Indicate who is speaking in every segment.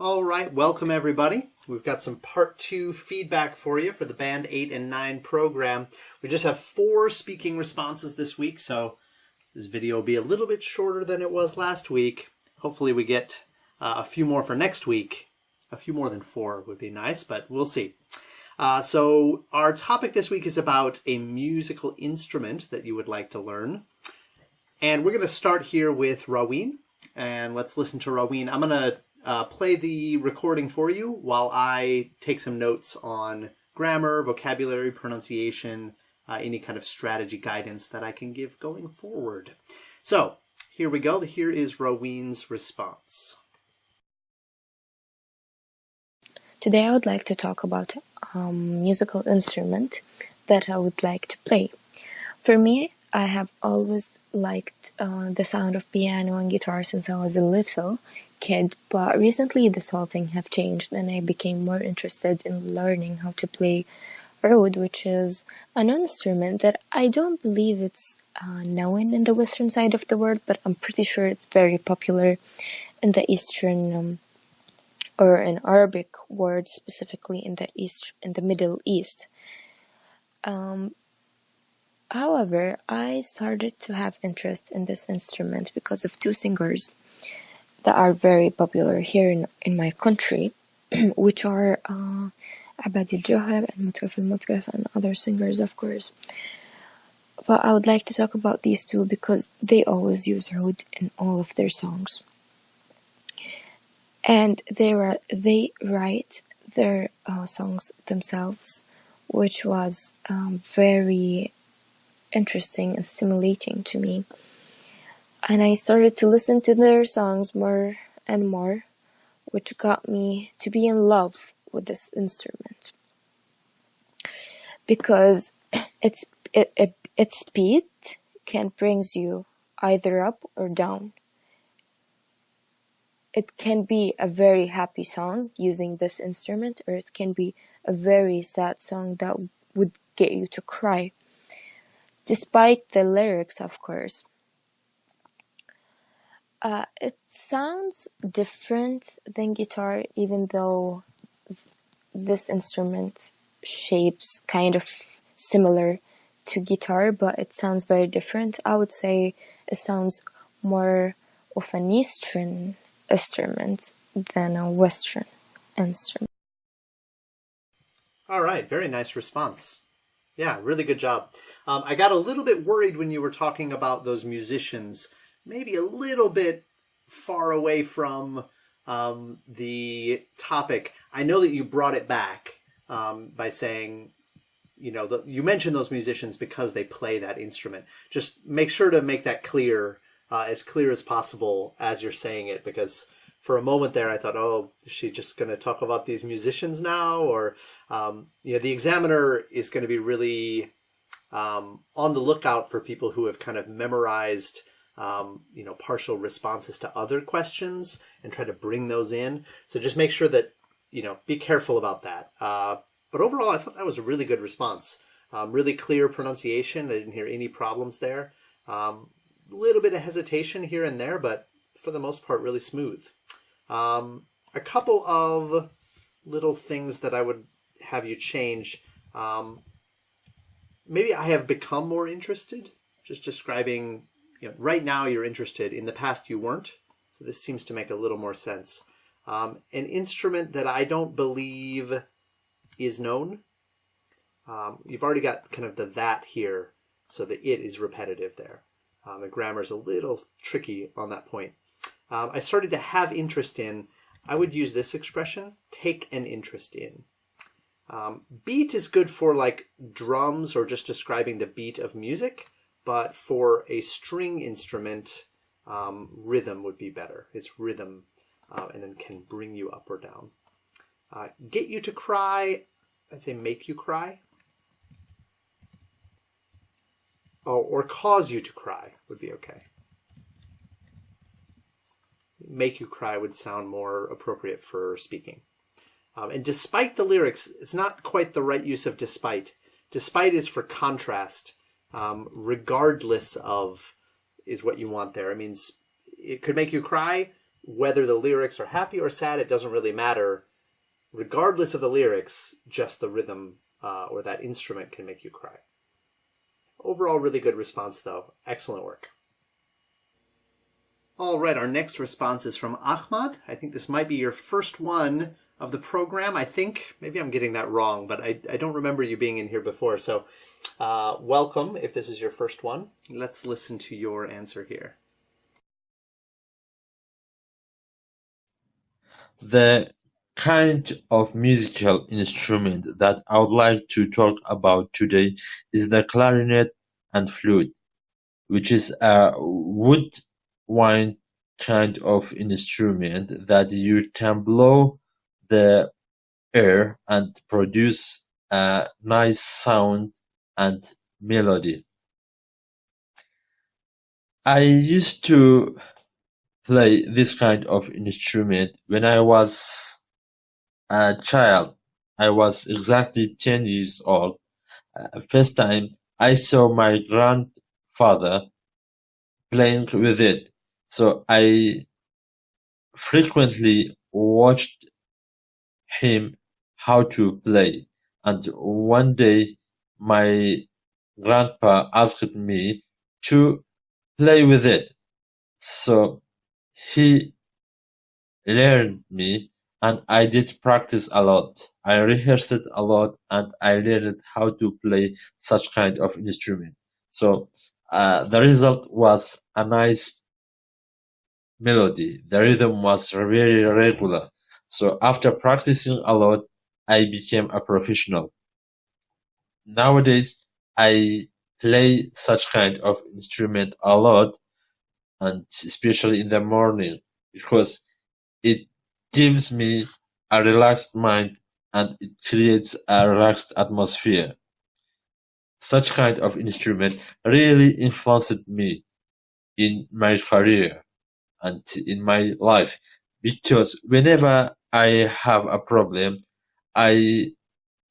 Speaker 1: All right, welcome everybody. We've got some part 2 feedback for you for the Band 8 and 9 program. We just have 4 speaking responses this week, so this video will be a little bit shorter than it was last week. Hopefully we get a few more for next week. A few more than 4 would be nice, but we'll see. So our topic this week is about a musical instrument that you would like to learn. And we're going to start here with Raween. And let's listen to Raween. I'm going to play the recording for you while I take some notes on grammar, vocabulary, pronunciation, any kind of strategy guidance that I can give going forward. So here we go. Here is Raween's response.
Speaker 2: Today I would like to talk about a musical instrument that I would like to play. For me, I have always liked the sound of piano and guitar since I was a little kid, but recently this whole thing have changed and I became more interested in learning how to play oud, which is an instrument that I don't believe it's known in the western side of the world, but I'm pretty sure it's very popular in the eastern or in Arabic words, specifically in the Middle East. However, I started to have interest in this instrument because of 2 singers that are very popular here in my country, which are Abadi Al-Jawhar and Mutraf Al-Mutraf and other singers, of course. But I would like to talk about these 2 because they always use oud in all of their songs. And they write their songs themselves, which was very interesting and stimulating to me. And I started to listen to their songs more and more, which got me to be in love with this instrument. Because its speed can brings you either up or down. It can be a very happy song using this instrument, or it can be a very sad song that would get you to cry. Despite the lyrics, of course. It sounds different than guitar, even though this instrument shapes kind of similar to guitar, but it sounds very different. I would say it sounds more of an Eastern instrument than a Western instrument.
Speaker 1: All right, very nice response. Yeah, really good job. I got a little bit worried when you were talking about those musicians, maybe a little bit far away from the topic. I know that you brought it back by saying, you mentioned those musicians because they play that instrument. Just make sure to make that clear as possible as you're saying it, because for a moment there I thought, oh, is she just going to talk about these musicians now? Or, the examiner is going to be really on the lookout for people who have kind of memorized, partial responses to other questions and try to bring those in. So just make sure that, be careful about that. But overall, I thought that was a really good response. Really clear pronunciation. I didn't hear any problems there. A little bit of hesitation here and there, but for the most part, really smooth. A couple of little things that I would have you change. Maybe I have become more interested. Just describing, right now you're interested. In the past you weren't. So this seems to make a little more sense. An instrument that I don't believe is known. You've already got kind of the that here, so the it is repetitive there. The grammar is a little tricky on that point. I started to have interest in, I would use this expression, take an interest in. Beat is good for like drums or just describing the beat of music, but for a string instrument, rhythm would be better. It's rhythm and then can bring you up or down. Get you to cry, I'd say make you cry. Oh, or cause you to cry would be okay. Make you cry would sound more appropriate for speaking. And despite the lyrics, it's not quite the right use of despite. Despite is for contrast. Regardless of is what you want there. It means it could make you cry, whether the lyrics are happy or sad, it doesn't really matter. Regardless of the lyrics, just the rhythm or that instrument can make you cry. Overall, really good response, though. Excellent work. All right, our next response is from Ahmad. I think this might be your first one of the program. I think, maybe I'm getting that wrong, but I don't remember you being in here before. So welcome if this is your first one. Let's listen to your answer here.
Speaker 3: The kind of musical instrument that I would like to talk about today is the clarinet and flute, which is a woodwind kind of instrument that you can blow the air and produce a nice sound and melody. I used to play this kind of instrument when I was a child. I was exactly 10 years old. First time I saw my grandfather playing with it. So I frequently watched him how to play. And one day my grandpa asked me to play with it. So he learned me and I did practice a lot. I rehearsed a lot and I learned how to play such kind of instrument. So the result was a nice melody. The rhythm was very regular. So after practicing a lot, I became a professional. Nowadays, I play such kind of instrument a lot, and especially in the morning, because it gives me a relaxed mind and it creates a relaxed atmosphere. Such kind of instrument really influenced me in my career and in my life, because whenever I have a problem, I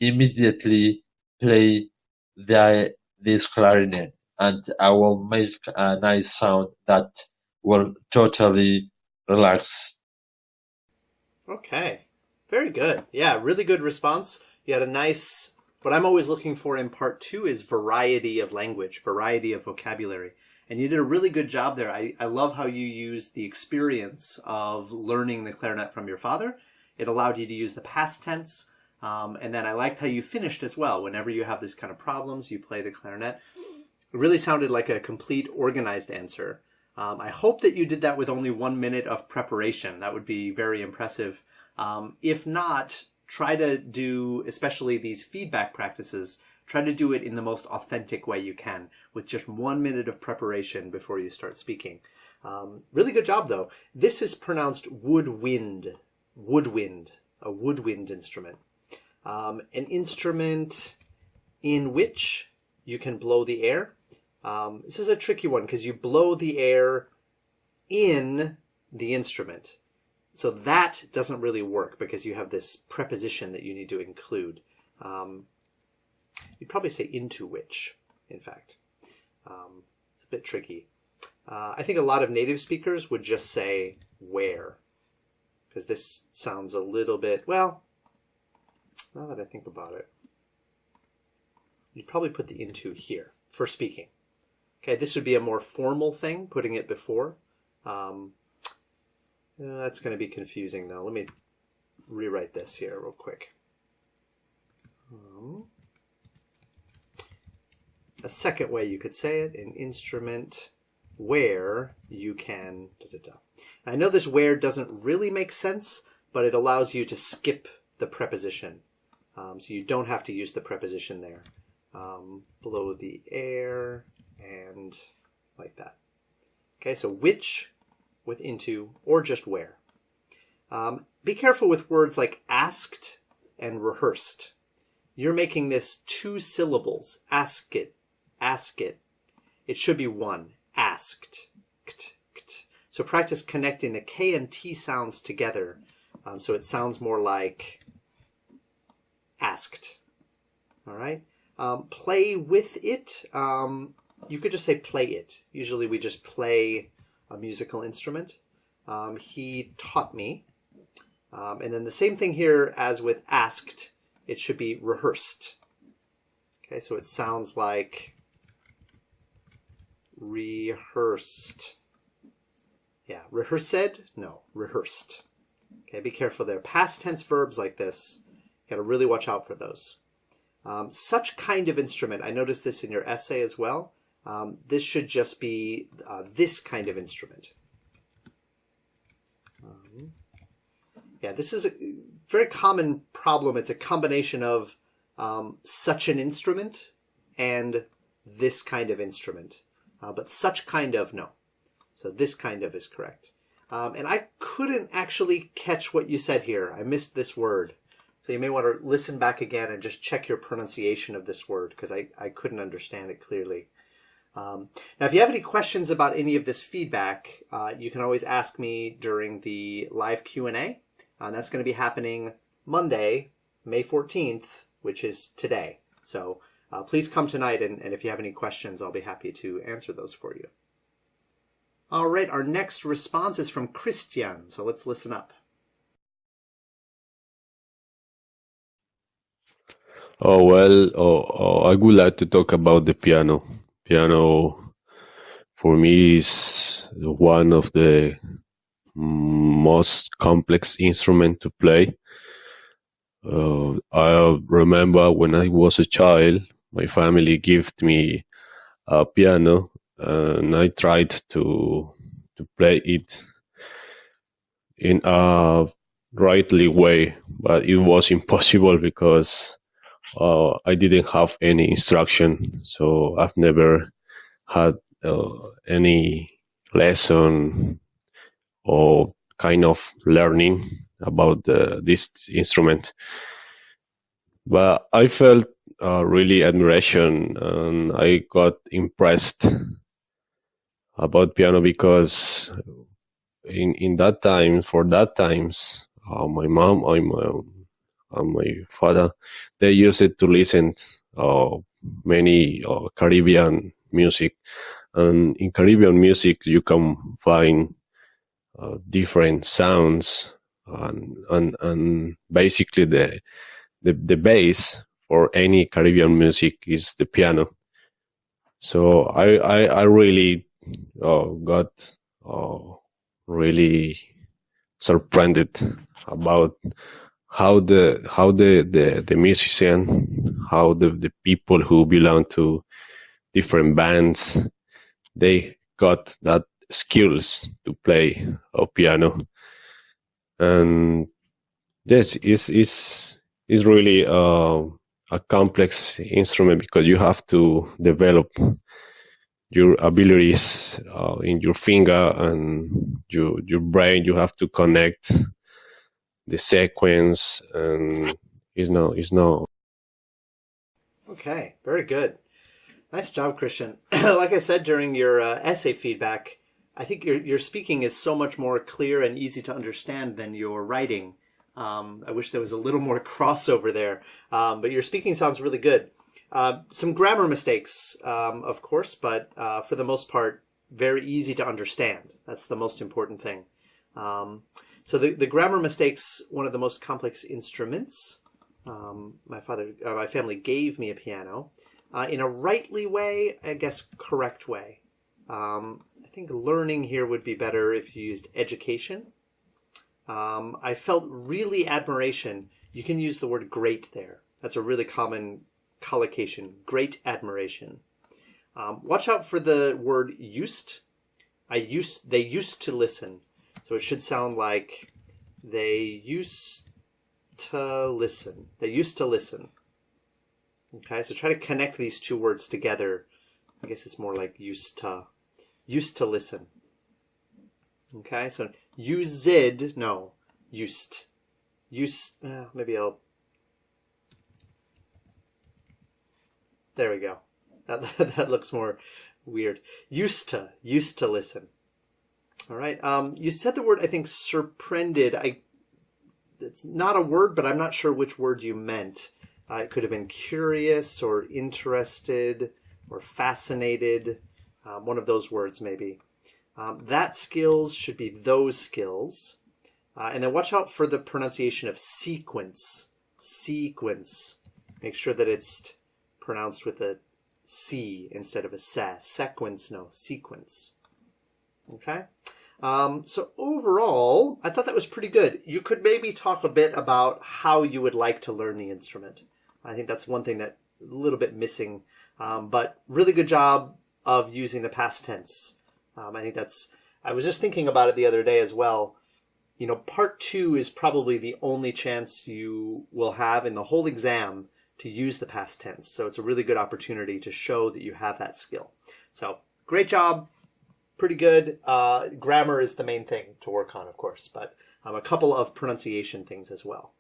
Speaker 3: immediately play this clarinet and I will make a nice sound that will totally relax.
Speaker 1: Okay, very good. Yeah, really good response. You had a nice, what I'm always looking for in part two is variety of language, variety of vocabulary. And you did a really good job there. I love how you used the experience of learning the clarinet from your father. It allowed you to use the past tense. And then I liked how you finished as well. Whenever you have this kind of problems, you play the clarinet. It really sounded like a complete, organized answer. I hope that you did that with only 1 minute of preparation. That would be very impressive. If not, try to do, especially these feedback practices, try to do it in the most authentic way you can, with just 1 minute of preparation before you start speaking. Really good job, though. This is pronounced woodwind. Woodwind, a woodwind instrument. An instrument in which you can blow the air. This is a tricky one because you blow the air in the instrument. So that doesn't really work because you have this preposition that you need to include. You'd probably say into which, in fact. It's a bit tricky. I think a lot of native speakers would just say where, because this sounds a little bit, well, now that I think about it, you'd probably put the into here for speaking. Okay, this would be a more formal thing, putting it before. That's going to be confusing, though. Let me rewrite this here real quick. A second way you could say it, an instrument where you can... I know this where doesn't really make sense, but it allows you to skip the preposition. So you don't have to use the preposition there. Blow the air and like that. Okay, so which with into or just where. Be careful with words like asked and rehearsed. You're making this 2 syllables. Ask it, ask it. It should be 1. Asked. So practice connecting the K and T sounds together. So it sounds more like asked. All right. Play with it. You could just say play it. Usually we just play a musical instrument. He taught me. And then the same thing here as with asked, it should be rehearsed. Okay, so it sounds like rehearsed. Yeah, rehearsed? No, rehearsed. Okay, be careful there. Past tense verbs like this, you got to really watch out for those. Such kind of instrument. I noticed this in your essay as well. This should just be this kind of instrument. Yeah, this is a very common problem. It's a combination of such an instrument and this kind of instrument. But such kind of, no. So this kind of is correct. And I couldn't actually catch what you said here. I missed this word. So you may want to listen back again and just check your pronunciation of this word, because I couldn't understand it clearly. Now, if you have any questions about any of this feedback, you can always ask me during the live Q&A. That's going to be happening Monday, May 14th, which is today. So please come tonight, and if you have any questions, I'll be happy to answer those for you. All right, our next response is from Christian, so let's listen up.
Speaker 4: I would like to talk about the piano. Piano, for me, is one of the most complex instrument to play. I remember when I was a child, my family gifted me a piano, and I tried to play it in a rightly way, but it was impossible because I didn't have any instruction, so I've never had any lesson or kind of learning about this instrument. But I felt really admiration, and I got impressed about piano because in that time, for that times, my mom and my father, they used it to listen many Caribbean music, and in Caribbean music you can find different sounds, and basically the base for any Caribbean music is the piano. So I really got really surprised about how the musician, how the people who belong to different bands, they got that skills to play a piano. And this is really a complex instrument, because you have to develop your abilities in your finger and your brain. You have to connect the sequence, and it's no.
Speaker 1: Okay, very good. Nice job, Christian. Like I said during your essay feedback, I think your speaking is so much more clear and easy to understand than your writing. I wish there was a little more crossover there, but your speaking sounds really good. Some grammar mistakes, of course, but for the most part, very easy to understand. That's the most important thing. So the grammar mistakes, one of the most complex instruments. My family gave me a piano in a rightly way, I guess correct way. I think learning here would be better if you used education. I felt really admiration. You can use the word great there. That's a really common collocation. Great admiration. Watch out for the word used. They used to listen. So it should sound like they used to listen. They used to listen. Okay, so try to connect these two words together. I guess it's more like used to listen. Okay, so used, no, used. Maybe I'll, there we go. That looks more weird. Used to listen. All right, you said the word, I think, surprended. It's not a word, but I'm not sure which word you meant. It could have been curious or interested or fascinated. One of those words, maybe. That skills should be those skills. And then watch out for the pronunciation of sequence. Sequence. Make sure that it's pronounced with a C instead of a se. Sequence, no, sequence. Okay? So overall, I thought that was pretty good. You could maybe talk a bit about how you would like to learn the instrument. I think that's one thing that a little bit missing, but really good job of using the past tense. I was just thinking about it the other day as well. You know, part 2 is probably the only chance you will have in the whole exam to use the past tense. So it's a really good opportunity to show that you have that skill. So great job. Pretty good. Grammar is the main thing to work on, of course, but a couple of pronunciation things as well.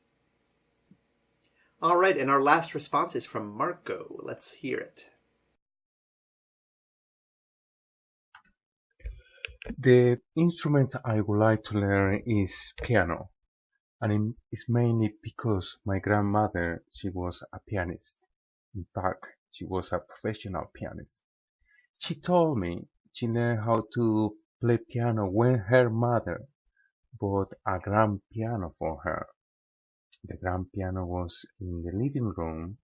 Speaker 1: All right, and our last response is from Marco. Let's hear it.
Speaker 5: The instrument I would like to learn is piano, and it's mainly because my grandmother, she was a pianist. In fact, she was a professional pianist. She told me she learned how to play piano when her mother bought a grand piano for her. The grand piano was in the living room,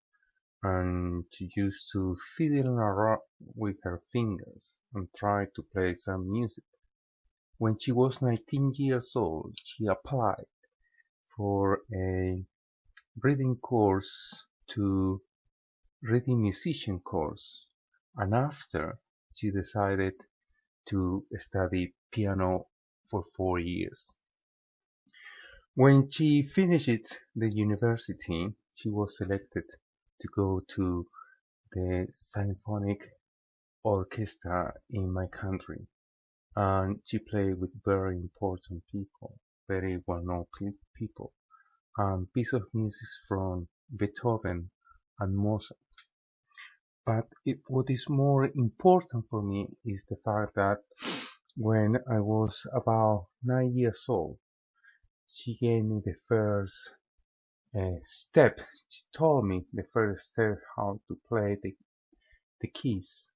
Speaker 5: and she used to fiddle around with her fingers and try to play some music. When she was 19 years old, she applied for a reading musician course, and after she decided to study piano for 4 years. When she finished the university, she was selected to go to the symphonic orchestra in my country, and she played with very important people, very well-known people, and pieces of music from Beethoven and Mozart. But what is more important for me is the fact that when I was about 9 years old, she gave me the first step. She told me the first step how to play the keys.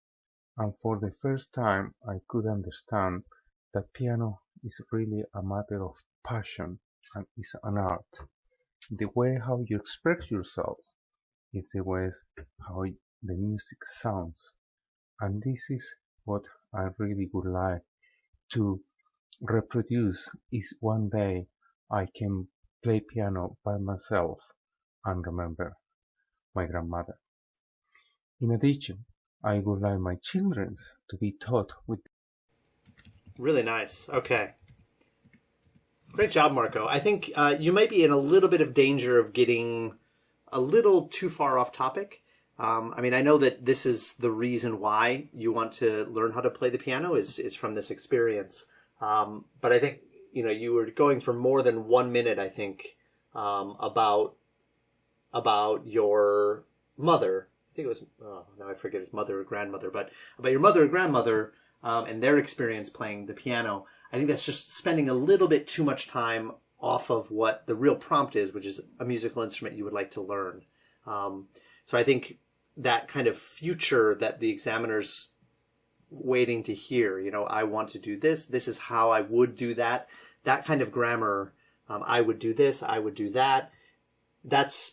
Speaker 5: And for the first time, I could understand that piano is really a matter of passion and is an art. The way how you express yourself is the way how the music sounds. And this is what I really would like to reproduce, is one day I can play piano by myself and remember my grandmother. In addition, I would like my children to be taught with.
Speaker 1: Really nice. Okay. Great job, Marco. I think you might be in a little bit of danger of getting a little too far off topic. I know that this is the reason why you want to learn how to play the piano is from this experience. But I think, you were going for more than 1 minute, I think, about your mother. I think it was, now I forget his mother or grandmother, but about your mother or grandmother and their experience playing the piano. I think that's just spending a little bit too much time off of what the real prompt is, which is a musical instrument you would like to learn. So I think that kind of future that the examiner's waiting to hear, I want to do this, this is how I would do that, that kind of grammar, I would do this, I would do that, that's,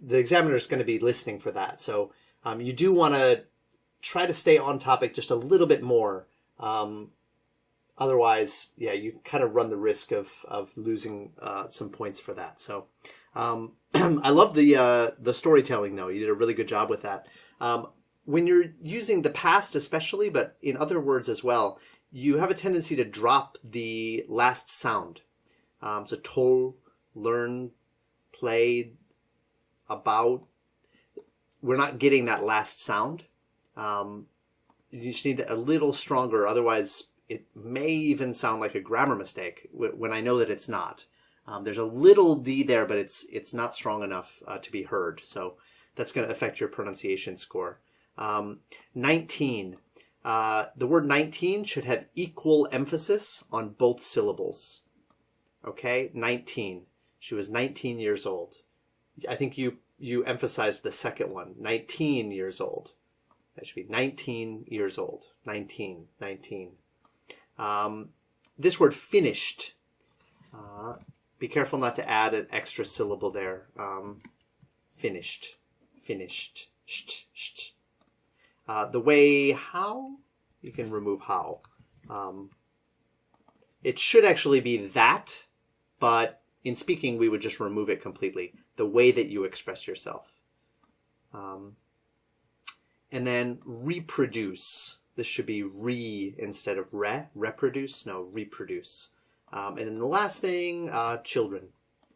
Speaker 1: the examiner's going to be listening for that. So you do want to try to stay on topic just a little bit more. Otherwise, you kind of run the risk of losing some points for that. So I love the storytelling, though. You did a really good job with that. When you're using the past especially, but in other words as well, you have a tendency to drop the last sound. So told, learn, played, about. We're not getting that last sound. You just need a little stronger, otherwise it may even sound like a grammar mistake when I know that it's not. There's a little D there, but it's not strong enough to be heard. So that's going to affect your pronunciation score. 19. The word 19 should have equal emphasis on both syllables. Okay, 19. She was 19 years old. I think you emphasized the second one, 19 years old. That should be 19 years old. 19. This word finished. Be careful not to add an extra syllable there. Finished. Finished. Sht. The way how, you can remove how. It should actually be that, but in speaking we would just remove it completely. The way that you express yourself. And then reproduce. This should be re instead of re. Reproduce? No, reproduce. And then the last thing, children.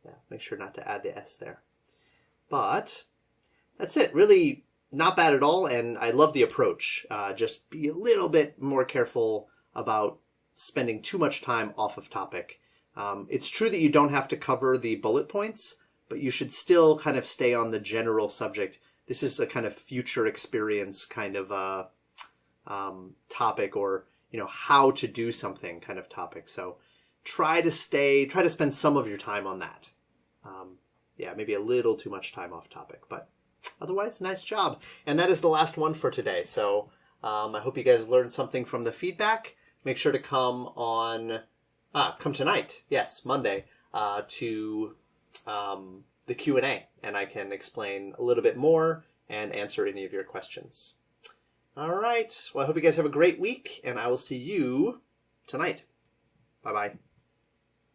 Speaker 1: Yeah, make sure not to add the S there. But that's it. Really not bad at all, and I love the approach. Just be a little bit more careful about spending too much time off of topic. It's true that you don't have to cover the bullet points, but you should still kind of stay on the general subject. This is a kind of future experience kind of topic, or how to do something kind of topic. So try to spend some of your time on that. Yeah, maybe a little too much time off topic, but otherwise, nice job. And that is the last one for today. So I hope you guys learned something from the feedback. Make sure to come tonight, yes, Monday, to the Q&A, and I can explain a little bit more and answer any of your questions. All right. Well, I hope you guys have a great week, and I will see you tonight. Bye-bye.